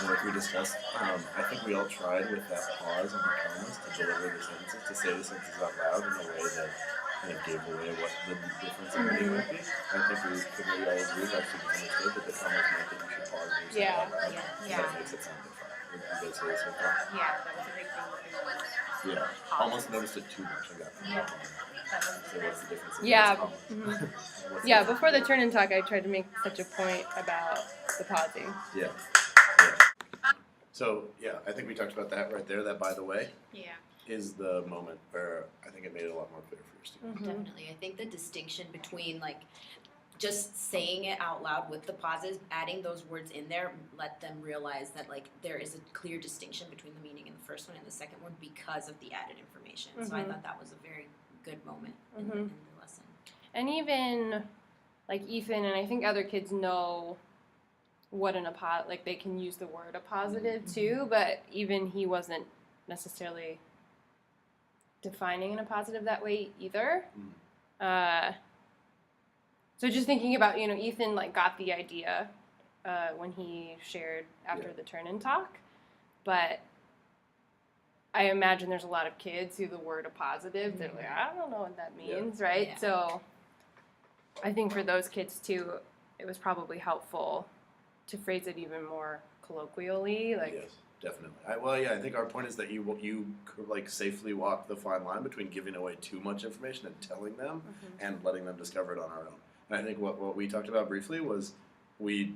like we discussed, I think we all tried with that pause and the commas to deliver the sentences, to say the sentences out loud in a way that kind of gave away what the difference in meaning might be. I think we could really all agree that students understood that the commas meant that you should pause and say it out loud. Yeah. That makes it sound different. Would you guys say the same thing? Yeah, that was a big thing. Yeah. Almost noticed it too much. I got that. Yeah. So what's the difference? Yeah. What's Yeah, the before the turn and talk, I tried to make such a point about the pausing. Yeah. So, yeah, I think we talked about that right there, that by the way, is the moment where I think it made it a lot more clear for your students. Definitely. I think the distinction between, like, just saying it out loud with the pauses, adding those words in there, let them realize that, like, there is a clear distinction between the meaning in the first one and the second one because of the added information. So I thought that was a very good moment in the lesson. And even, like, Ethan and I think other kids know what like, they can use the word appositive too, but even he wasn't necessarily defining an appositive that way either. So just thinking about, Ethan, like, got the idea when he shared after the turn and talk, but I imagine there's a lot of kids who the word appositive, they're like, I don't know what that means, right? Yeah. So I think for those kids too, it was probably helpful to phrase it even more colloquially, like. Yes, definitely. I think our point is that you could, like, safely walk the fine line between giving away too much information and telling them and letting them discover it on our own. And I think what we talked about briefly was we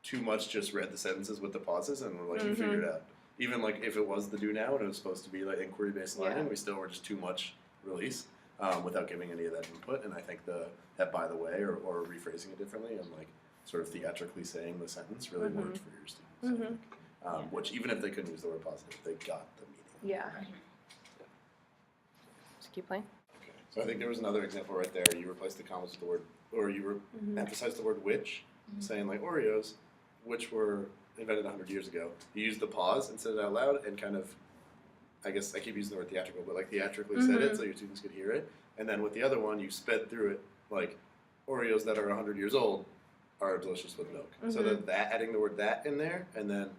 too much just read the sentences with the pauses and we're like, you figured it out. Even, like, if it was the do now and it was supposed to be, like, inquiry-based learning, we still were just too much release without giving any of that input. And I think that by the way or rephrasing it differently and, like, sort of theatrically saying the sentence really worked for your students. I think. Which, even if they couldn't use the word positive, they got the meaning. Yeah. Just keep playing. Okay. So I think there was another example right there. You replaced the commas with the word, or you emphasized the word which, saying, like, Oreos, which were invented 100 years ago. You used the pause and said it out loud and kind of, I guess I keep using the word theatrical, but, like, theatrically said it so your students could hear it. And then with the other one, you sped through it, like, Oreos that are 100 years old are delicious with milk. So that adding the word that in there and then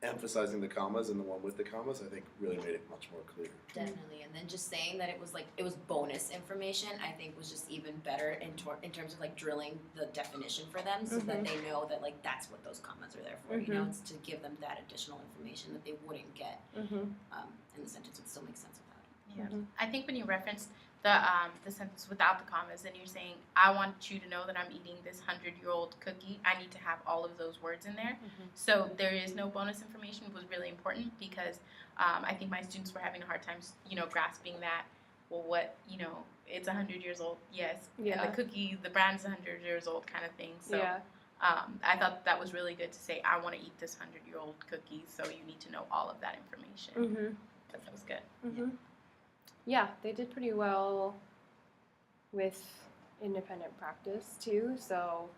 emphasizing the commas and the one with the commas, I think really made it much more clear. Definitely, and then just saying that it was bonus information, I think was just even better in terms of, like, drilling the definition for them so that they know that, like, that's what those commas are there for. It's to give them that additional information that they wouldn't get, and the sentence would still make sense without it. Yeah. I think when you referenced the sentence without the commas, and you're saying, I want you to know that I'm eating this 100-year-old cookie, I need to have all of those words in there. So there is no bonus information was really important because I think my students were having a hard time, grasping that, well, what, it's 100 years old, yes. And the cookie, the brand's 100 years old kind of thing. So I thought that was really good to say, I want to eat this 100-year-old cookie, so you need to know all of that information. That was good. Yeah, they did pretty well with independent practice too. So,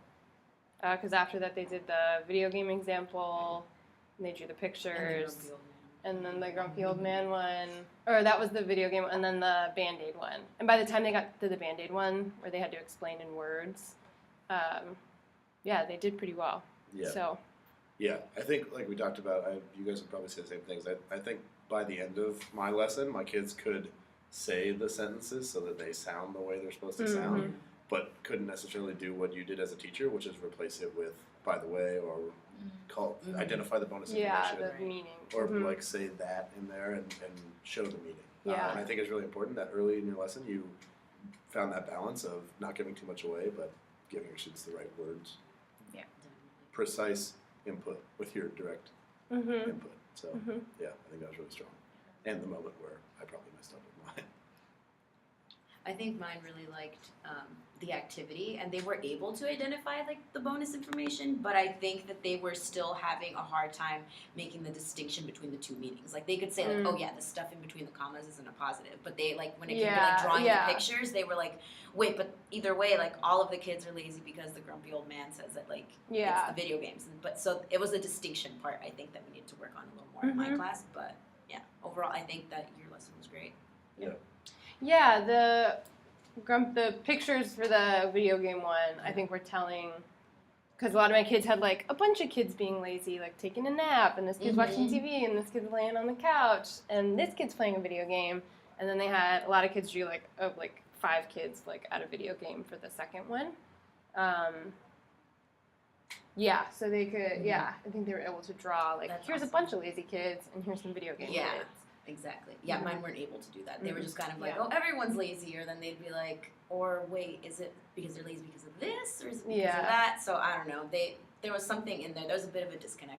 because after that they did the video game example, and they drew the pictures, and then the grumpy old man one, or that was the video game, and then the Band-Aid one. And by the time they got to the Band-Aid one, where they had to explain in words, they did pretty well. Yeah. So. Yeah, I think, like we talked about, you guys would probably say the same things. I think by the end of my lesson, my kids could say the sentences so that they sound the way they're supposed to sound, but couldn't necessarily do what you did as a teacher, which is replace it with by the way or identify the bonus information. Yeah, the meaning. Or like say that in there and show the meaning. And I think it's really important that early in your lesson you found that balance of not giving too much away, but giving your students the right words. Yeah. Precise input with your direct input. So, yeah, I think that was really strong. And the moment where I probably messed up with mine. I think mine really liked the activity, and they were able to identify, like, the bonus information, but I think that they were still having a hard time making the distinction between the two meanings. Like, they could say, like, oh yeah, the stuff in between the commas isn't a positive, but they, like, when it came to, like, drawing the pictures, they were like, wait, but either way, like, all of the kids are lazy because the grumpy old man says that, like, it's the video games. But so it was a distinction part, I think, that we need to work on a little more in my class, but yeah, overall, I think that your lesson was great. Yeah, the pictures for the video game one, I think were telling because a lot of my kids had like a bunch of kids being lazy, like taking a nap, and this kid's watching TV, and this kid's laying on the couch, and this kid's playing a video game. And then they had a lot of kids drew like 5 kids like at a video game for the second one. Yeah, so they could. Yeah, I think they were able to draw like That's here's awesome. a bunch of lazy kids, and here's some video game Yeah. kids. Exactly. Yeah, mine weren't able to do that. They were just kind of like, Yeah. oh, everyone's lazy, or then they'd be like, or wait, is it because they're lazy because of this, or is it because Yeah. of that? So I don't know. There was something in there. There was a bit of a disconnect.